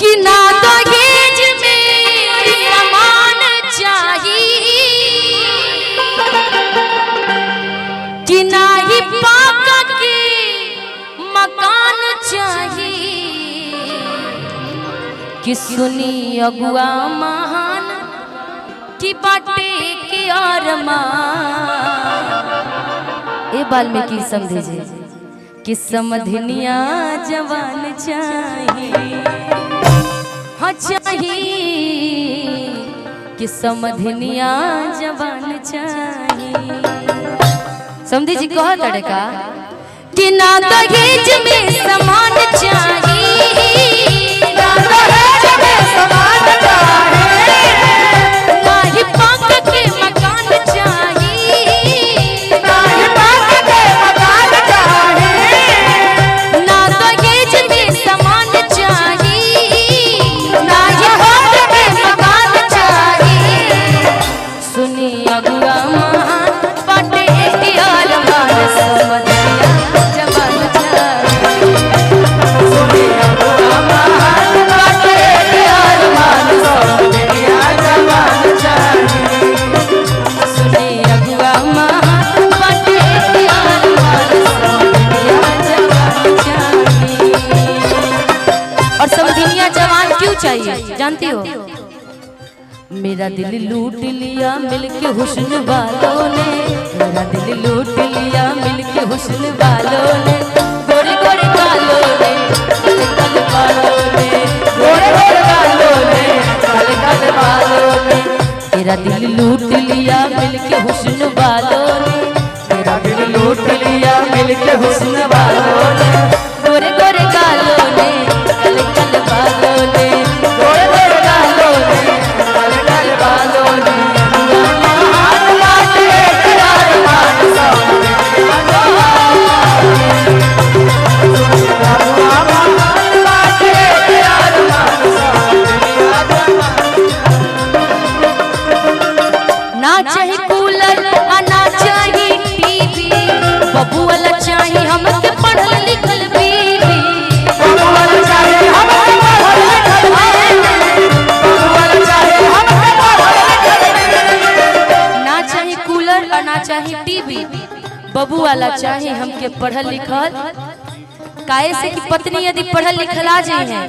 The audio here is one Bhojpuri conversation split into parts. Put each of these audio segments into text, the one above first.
कि ना दहेज में सामान चाहिए कि ना ही पाका के मकान चाहिए कि सुनी अगुआ महान की बाटे के अरमान। ए वाल्मीकि समझे कि समधनिया जवान चाहिए, हाँ चाहिए कि समधनिया जवान चाहिए। समझी जी कहा तड़का कि ना दहेज में सामान चाहिए, ना दहेज में सामान चाहिए, ना ही पाक के मकान चाहिए, ना ही पाक के मकान चाहिए, ना दहेज में सामान चाहिए, ना ही पाक के मकान चाहिए। सुनी अगुआ महान बाटे के आलमान समधनिया जवान चाहिए। सुनी अगुआ महान बाटे के आलमान समधनिया जवान चाहिए। सुनी अगुआ महान बाटे के आलमान समधनिया जवान चाहिए। और समधनिया जवान क्यों चाहिए जानती हो? मेरा दिल लूट लिया मिलके हुस्न वालों ने, मेरा दिल लूट लिया मिलके हुस्न वालों ने, गोरे गोरे कालों ने काले काले बालों ने, गोरे गोरे कालों ने काले काले बालों ने। तेरा दिल लूट लिया मिलके हुस्न वालों ने, तेरा दिल लूट लिया मिलके हुस्न वालों ने, गोरे गोरे कालों ने काले काले बालों ने, गोरे गोरे कालों ने काले काले बालों ने। ना चाहिए कूलर ना चाहिए टीवी, बबू वाला चाहिए हमके पढ़ल लिखल बीवी, बबू वाला चाहिए हमके पढ़ल लिखल बीवी, बबू वाला चाहिए हमके पढ़ल लिखल बीवी। ना चाहिए कूलर और ना चाहिए टीवी, बबू वाला चाहिए हमके पढ़ल लिखल। काहे से कि पत्नी यदि पढ़ल लिखल आ जाए हैं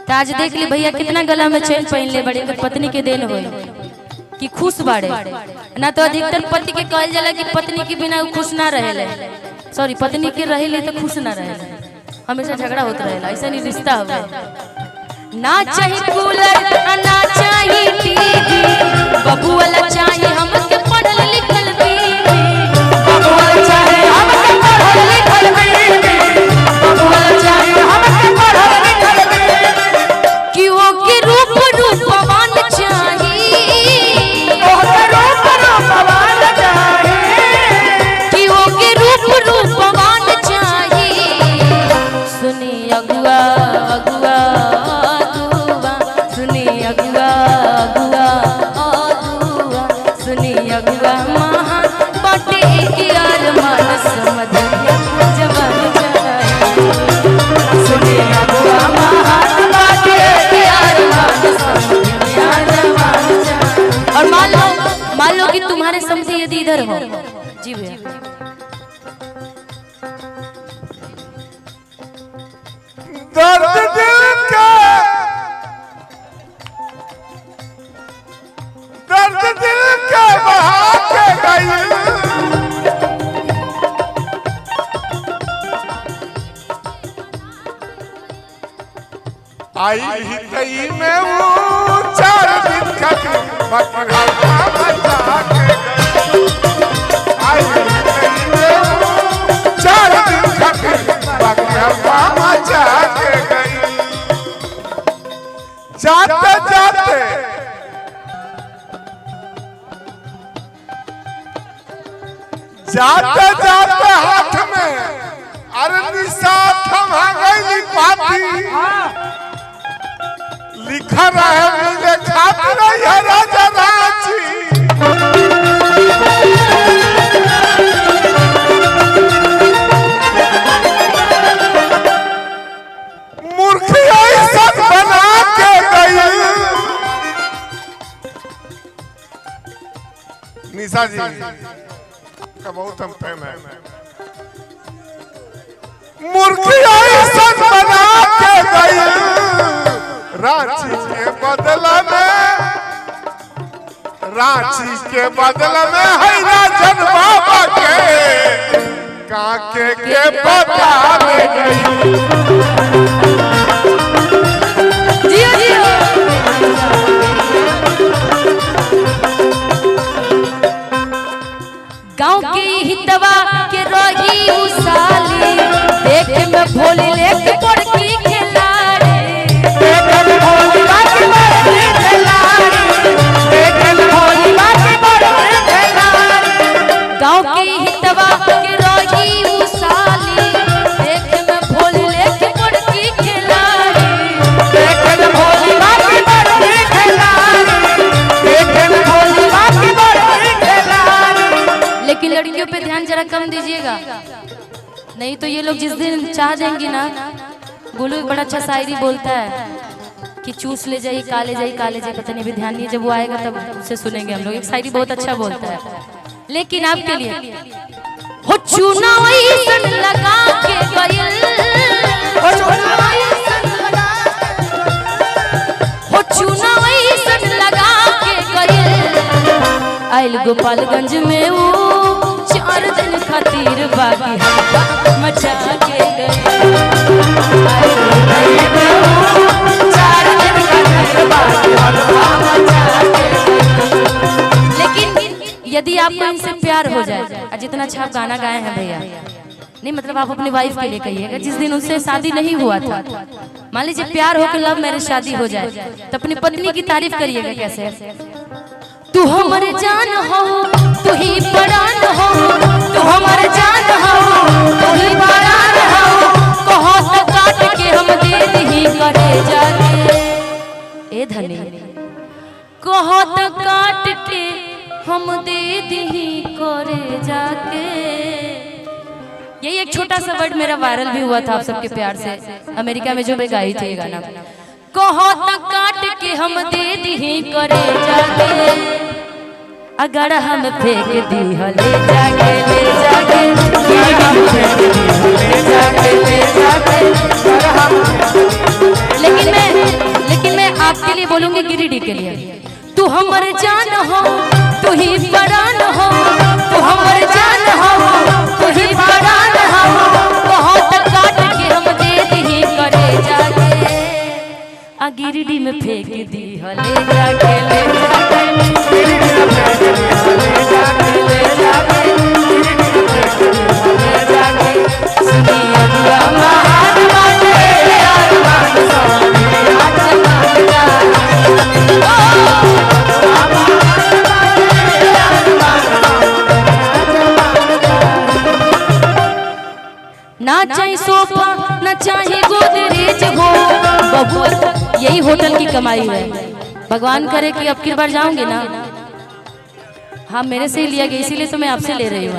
तो आज देख ली भैया कितना गला में चैन पहन ले बड़े, तो पत्नी के देन होए कि खुश बाड़े। ना तो अधिकतर पति के कहल जाला कि पत्नी के बिना खुश ना रहेले, सॉरी पत्नी के रहेले तो खुश ना रहेले, हमेशा झगड़ा होता रहेला, ऐसा नहीं रिश्ता होवे। ना चाहिए कूलर ना चाहिए टीवी, बबू वाला चाहिए हमके पढ़ल लिखल बीवी, बबू वाला चाहिए हमके पढ़ल लिखल बीवी, बबू वाला चाहिए हमके पढ़ल लिखल बीवी। कि वो के रूप रूपवान चाहिए, वो के रूप रूपवान चाहिए, कि वो के रूप रूपवान चाहिए। सुनी अगुआ अगुआ अगुआ, सुनी अगुआ अगुआ अगुआ, सुनी अगुआ महान बाटे के अरमान समधनिया जवान चाहिए। सुनी अगुआ महान बाटे के अरमान समधनिया जवान चाहिए। और मान लो कि तुम्हारे समझे यदि इधर हो जी भैया, दर्द दिल के बहा के गई, आई ही तई में वो 4 दिन खटी मकरा बचा के गई, आई ही तई में वो 4 दिन खटी मकरा बचा के गई। जाते जाते जाते जाते हाथ में अरे निशान थमा गई पाती, लिखा रहे मिले खातिर है राजा रांची। मूर्ख ऐसा बना निशा जी आपका बहुत हम फैन है। मुर्गी ऐसन बना के गई रांची के बदला में, रांची के बदला में है राजन बाबा के काके के बता दे गई। जियो जियो गांव के हितवा के रोही उसाली देख में भोली लेके पड़की खिलाड़ी, देख में भोली बाकी बड़की खिलाड़ी, देख में भोली बाकी बड़की खिलाड़ी। गांव के हितवा के रोही उसाली देख में भोली लेके पड़की खिलाड़ी, देख में भोली बाकी बड़की खिलाड़ी, देख में भोली बाकी बड़की खिलाड़ी। लेकिन लड़कियों पे ध्यान जरा कम दीजिएगा, नहीं तो ये लोग जिस दिन चाह देंगी ना। गोलू एक बड़ा अच्छा शायरी बोलता है कि चूस ले जाइए काले जाइए काले जाइए, पता नहीं अभी ध्यान नहीं, जब वो आएगा तब उससे सुनेंगे हम लोग। एक शायरी बहुत अच्छा बोलता है। लेकिन आपके लिए हो चूना वैसन लगा के गइल, हो चूना वैसन लगा के गइल। आइल गोपालगंज में वो 4 दिन खातिर बागी मचा के गए। लेकिन यदि आपको इनसे प्यार हो जाए, जितना अच्छा आप गाना गाए हैं भैया, नहीं मतलब आप अपनी वाइफ के लिए कहिएगा, जिस दिन उनसे शादी नहीं हुआ था, मान लीजिए प्यार हो के लव मैरिज शादी हो जाए, तो अपनी पत्नी की तारीफ करिएगा कैसे। तू हमारे जान हो तू ही प्राण हो, तू हमारे जान हो तू ही प्राण हो, कहो तो काट के हम दे दी करे जाके। ए धनी कहो तो काट के हम दे दी करे जाके। यही एक छोटा सा वर्ड मेरा वायरल भी हुआ था आप सबके प्यार से, अमेरिका में जो मैं गाई थी ये गाना। कहो तो काट के हम दे दी करे जाके, अगर हम फेंक दी हो ले जाके ले जाके, अगर हम फेंक दी हो ले जाके ले जाके, अगर हम। लेकिन मैं आपके लिए बोलूंगी, गिरिडीह के लिए। तू हमारे जान हो तू ही प्राण हो, तू हमारे जान हो तू ही प्राण हो, बहुत काट के हम दे दी करे जाके, आ गिरिडीह में फेंक दी हो ले जाके ले जाके, गिरिडीह में फेंक दी हो ले जाके ले जाके, गिरिडीह में फेंक दी हो ले जाके। सुनी अगुआ महान बाटे यार मान सोनी आज मान जा, ना चाहे सोफा ना चाहे गोदरेज हो बबुआ, यही होटल की कमाई है। भगवान करे कि अब की बार जाऊंगी ना, हाँ मेरे से ही लिया गया, इसीलिए तो मैं आपसे ले रही हूँ।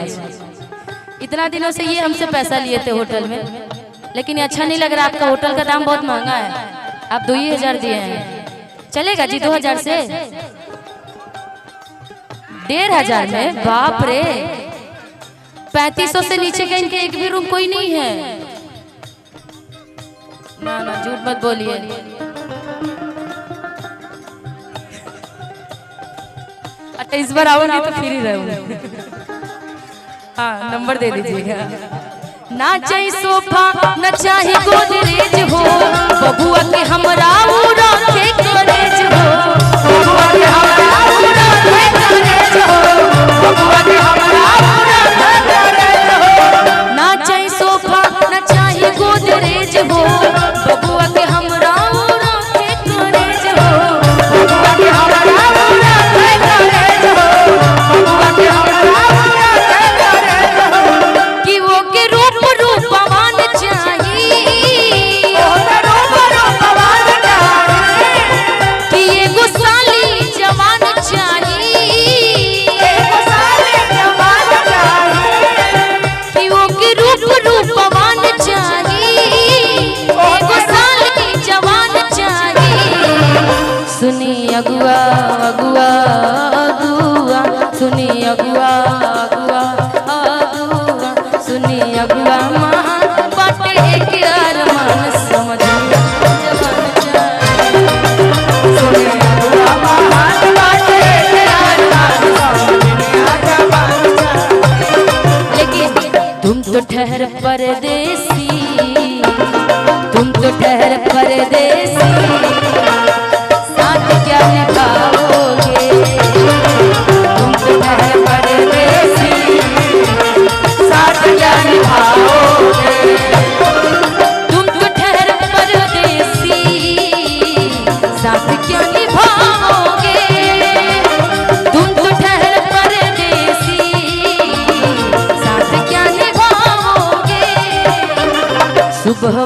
इतना दिनों से ये हमसे पैसा लिए थे होटल में, लेकिन अच्छा नहीं लग रहा, आपका होटल का दाम बहुत महंगा है, आप 2,000 दिए हैं। चलेगा जी 2,000 से 1,500 में? बाप रे, 3500 से नीचे का इनके एक भी रूम कोई नहीं है। ना ना झूठ मत बोलिए। अच्छा इस बार आओगे तो फ्री रहूंगी। हाँ नंबर दे दीजिएगा। ना चाहे सोफा ना चाहे गोदरेज हो बबुआ के हमरा उड़ा के करेज हो, बबुआ के हमरा उड़ा के करेज हो, बबुआ के हमरा उड़ा के करेज हो। ना चाहे सोफा ना चाहे गोदरेज हो बबुआ के हमरा उड़ा के करेज हो, बबुआ के हमरा उड़ा के करेज हो, बबुआ के हमरा उड़ा के करेज हो। कि वो के रूप रूपवान चाहिए, कि एगो साली जवान चाहिए, कि वो के रूप रूपवान चाहिए, एगो साली जवान चाहिए। सुनी अगुआ अगुआ अगुआ, सुनी अगुआ ठहर परदेसी, तुम तो ठहर परदेसी, साथ क्या निभाओगे। तुम तो ठहर परदेसी, साथ क्या निभाओगे। तुम तो ठहर परदेसी, साथ क्या निभाओगे। तुम तो ठहर परदेसी, साथ क्या निभाओगे। सुबह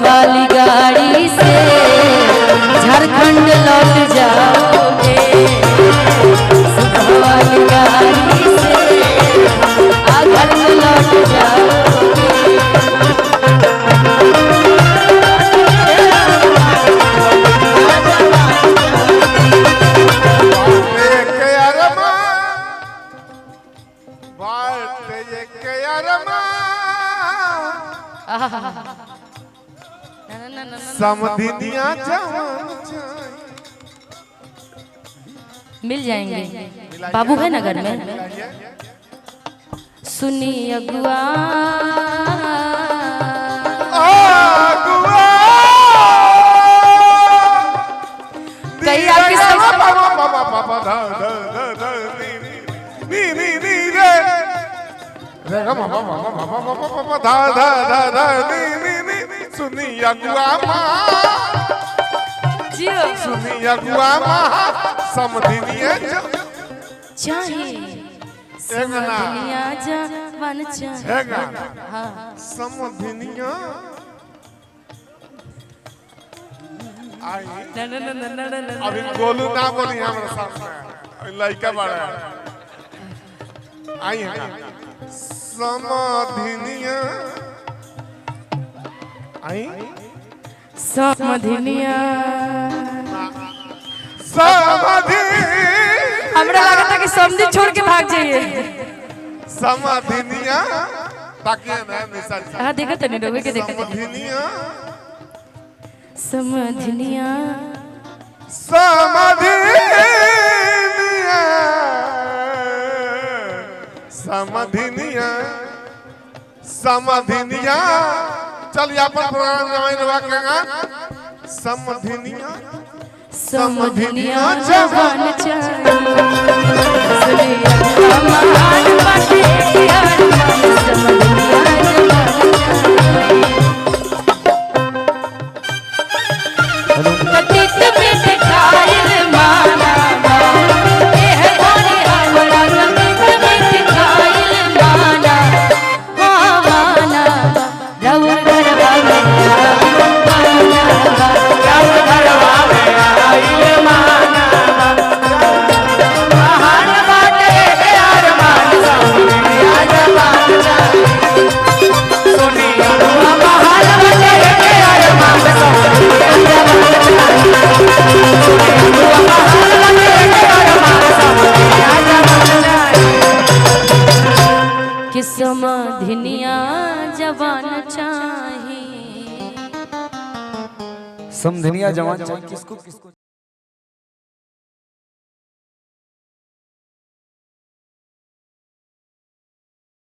वाली गाड़ी से झारखंड लौट जाओगे। सुबह वाली गाड़ी से घर को लौट जाओगे। समधिनिया मिल जाएंगे, बाबू है नगर में। सुनी अगुआ कई आपकी सुनी अगुआ समधिनिया चाहे समधिनिया जवान चाहे। हाँ समधिनिया अभी गोलू ना बोली हमारे सामने लड़का बड़ा आई है। समधिनिया आई समधिनिया समधि हमरा लगा था कि समझी छोड़ के भाग जाइए। समधिनिया ताकि ना निशा। हाँ देखा तो नहीं डोबे के देखा। समधिनिया समधिनिया समधिनिया समधिनिया समधिनिया। चलिए अपन प्रोग्राम जमाइन समधिनिया समधिनिया जवान चाहिए। सुनिए महान बातें यार समधिनिया जवान चाहिए। कटित में दिखाइल माना एह धारी हमरा कटित में दिखाइल माना। हाँ माना रउर घरवा में कि समधिनिया जवान चाहिए। समधिनिया जवान चाहिए किसको किसको।